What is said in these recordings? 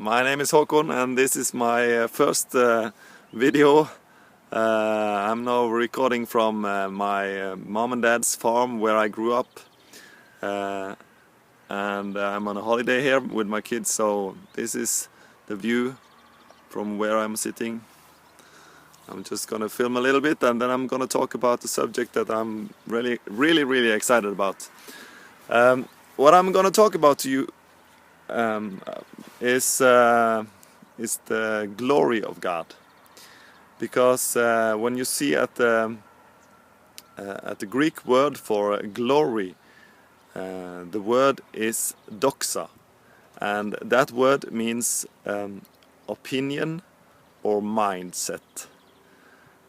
My name is Håkon and this is my first video. I'm now recording from my mom and dad's farm where I grew up, and I'm on a holiday here with my kids, so this is the view from where I'm sitting. I'm just gonna film a little bit and then I'm gonna talk about the subject that I'm really excited about. What I'm gonna talk about to you is the glory of God, because when you see at the Greek word for glory, the word is doxa, and that word means opinion or mindset.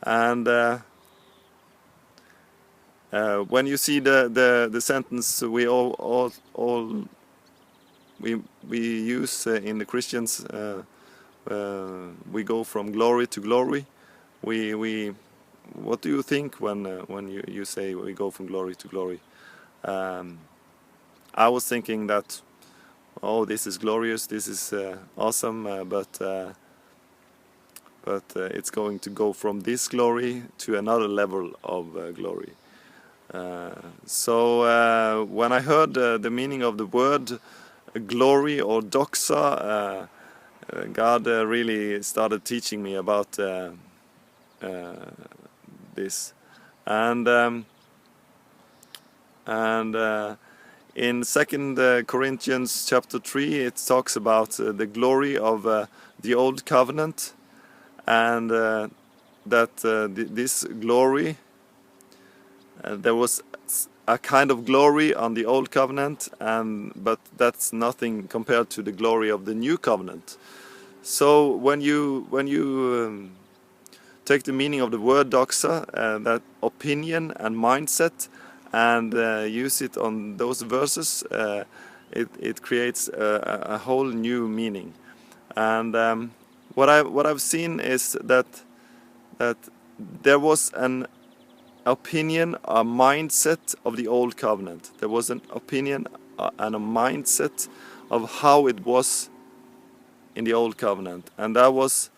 And when you see the sentence we we use in the Christians, we go from glory to glory. What do you think when you say we go from glory to glory? I was thinking that, oh, this is glorious, this is awesome, but it's going to go from this glory to another level of glory. So when I heard the meaning of the word glory or doxa, God really started teaching me about this, and in 2 Corinthians chapter 3 it talks about the glory of the old covenant, and that this glory, there was a kind of glory on the old covenant, but that's nothing compared to the glory of the new covenant. So when you take the meaning of the word doxa, that opinion and mindset, and use it on those verses, it creates a whole new meaning. And what I've seen is that there was an opinion, a mindset of the old covenant. There was an opinion and a mindset of how it was in the old covenant, and that was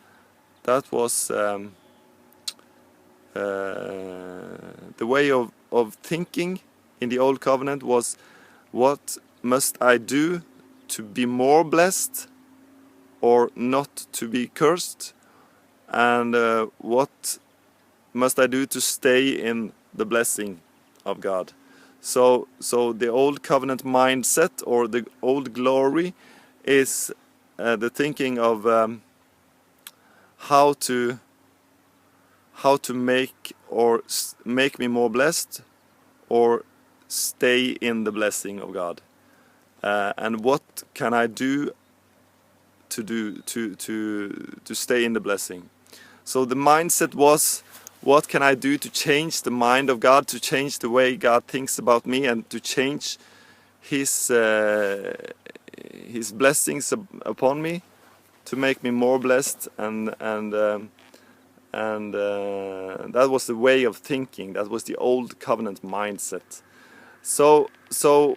the way of thinking in the old covenant was, what must I do to be more blessed or not to be cursed, and what must I do to stay in the blessing of God. So the old covenant mindset, or the old glory, is the thinking of how to make me more blessed or stay in the blessing of God, and what can I do to stay in the blessing. So the mindset was, what can I do to change the mind of God, to change the way God thinks about me, and to change His blessings upon me, to make me more blessed, and that was the way of thinking. That was the old covenant mindset. So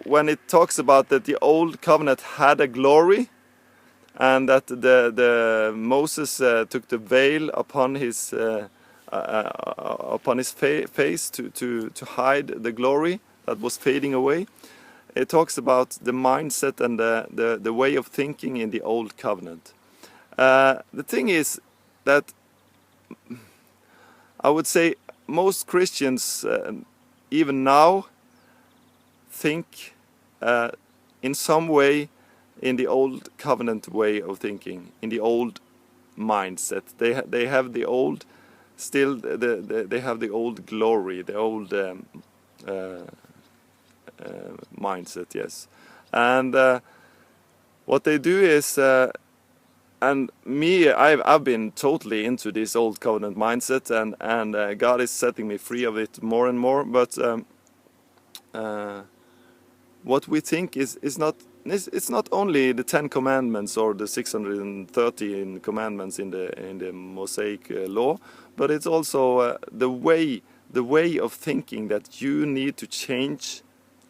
when it talks about that the old covenant had a glory, and that the Moses took the veil upon his face to hide the glory that was fading away, it talks about the mindset and the way of thinking in the old covenant. The thing is that I would say most Christians even now think in some way in the old covenant way of thinking, in the old mindset. They have the old, still they have the old glory, the old mindset, yes. And what they do is, and me, I've been totally into this old covenant mindset, and God is setting me free of it more and more. But what we think is not. It's not only the 10 commandments or the 613 commandments in the Mosaic law, but it's also the way of thinking, that you need to change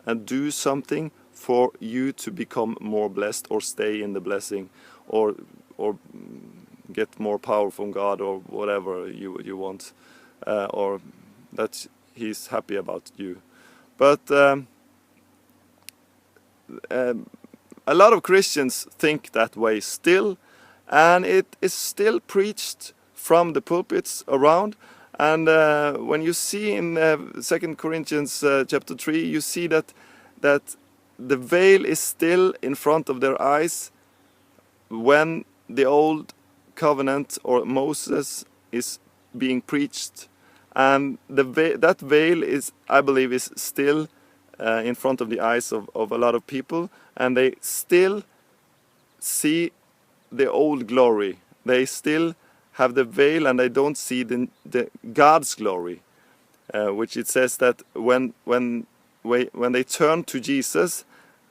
and do something for you to become more blessed or stay in the blessing, or or get more power from God, or whatever you want, or that He's happy about you. But a lot of Christians think that way still, and it is still preached from the pulpits around. And when you see in 2 Corinthians chapter 3, you see that the veil is still in front of their eyes when the old covenant or Moses is being preached. And that veil is, I believe, is still in front of the eyes of a lot of people, and they still see the old glory. They still have the veil, and they don't see the God's glory, which it says that when they turn to Jesus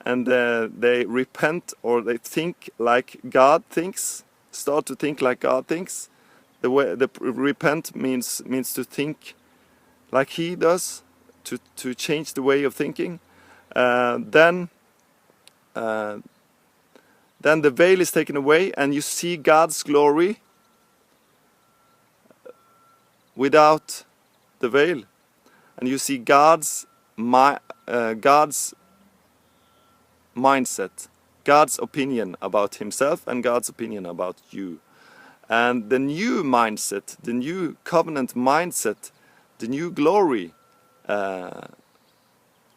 and they repent, or they think like God thinks, start to think like God thinks. The repent means to think like He does, to change the way of thinking. Then the veil is taken away, and you see God's glory without the veil, and you see God's mindset, God's opinion about Himself, and God's opinion about you. And the new mindset, the new covenant mindset, the new glory,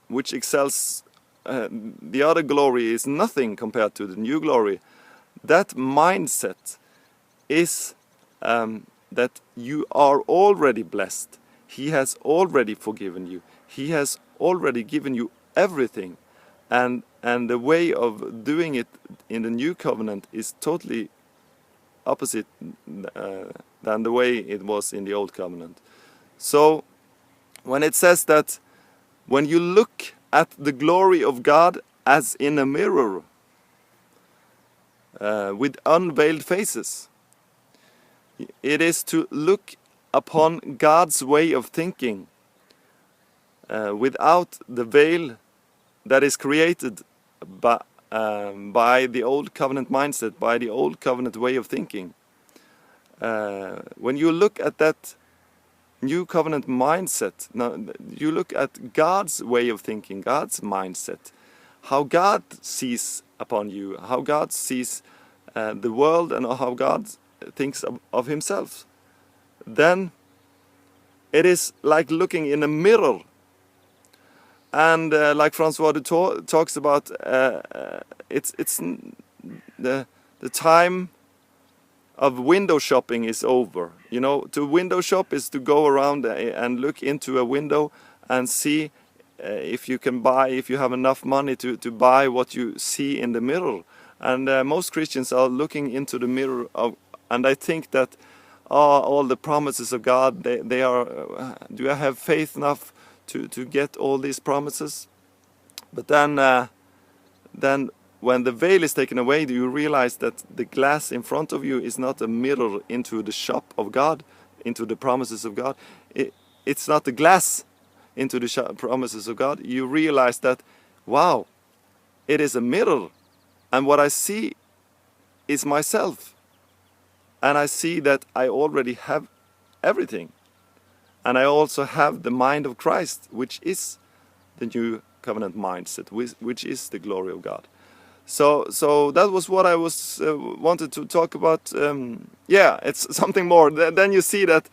which excels the other glory, is nothing compared to the new glory. That mindset is that you are already blessed. He has already forgiven you. He has already given you everything. And the way of doing it in the new covenant is totally opposite than the way it was in the old covenant. So when it says that when you look at the glory of God as in a mirror with unveiled faces, it is to look upon God's way of thinking without the veil that is created by the old covenant mindset, by the old covenant way of thinking. When you look at that new covenant mindset, now you look at God's way of thinking, God's mindset, how God sees upon you, how God sees the world, and how God thinks of Himself, then it is like looking in a mirror. And like Francois talks about, it's the time of window shopping is over. You know, to window shop is to go around and look into a window and see if you can buy, if you have enough money to buy what you see in the mirror. And most Christians are looking into the mirror and I think that all the promises of God, they are. Do I have faith enough to get all these promises? But then when the veil is taken away, do you realize that the glass in front of you is not a mirror into the shop of God, into the promises of God? It's not the glass into the promises of God. You realize that, wow, it is a mirror, and what I see is myself, and I see that I already have everything. And I also have the mind of Christ, which is the new covenant mindset, which is the glory of God. So that was what I was wanted to talk about. Yeah, it's something more. Then you see that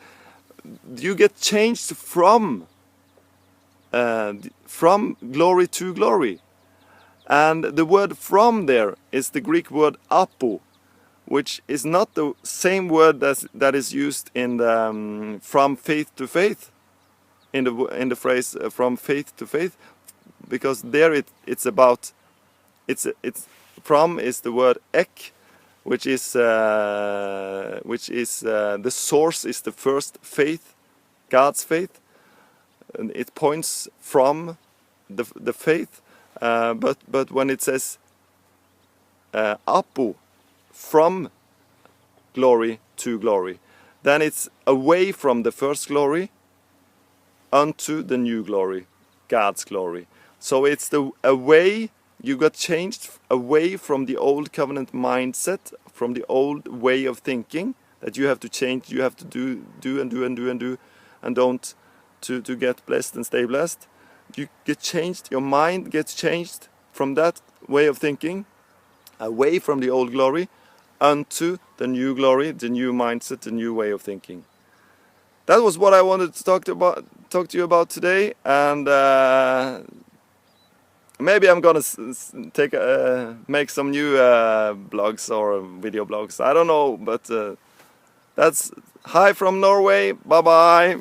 you get changed from glory to glory, and the word "from" there is the Greek word "apo," which is not the same word that is used in the, from faith to faith, in the phrase from faith to faith, because there it's about from is the word ek, which is the source is the first faith, God's faith, and it points from the faith, but when it says apo, from glory to glory, then it's away from the first glory unto the new glory, God's glory. So it's a way you got changed away from the old covenant mindset, from the old way of thinking that you have to change, you have to do and don't to get blessed and stay blessed. You get changed, your mind gets changed from that way of thinking, away from the old glory, unto the new glory, the new mindset, the new way of thinking. That was what I wanted to talk to you about today, and maybe I'm gonna make some new blogs or video blogs. I don't know, but that's hi from Norway. Bye bye.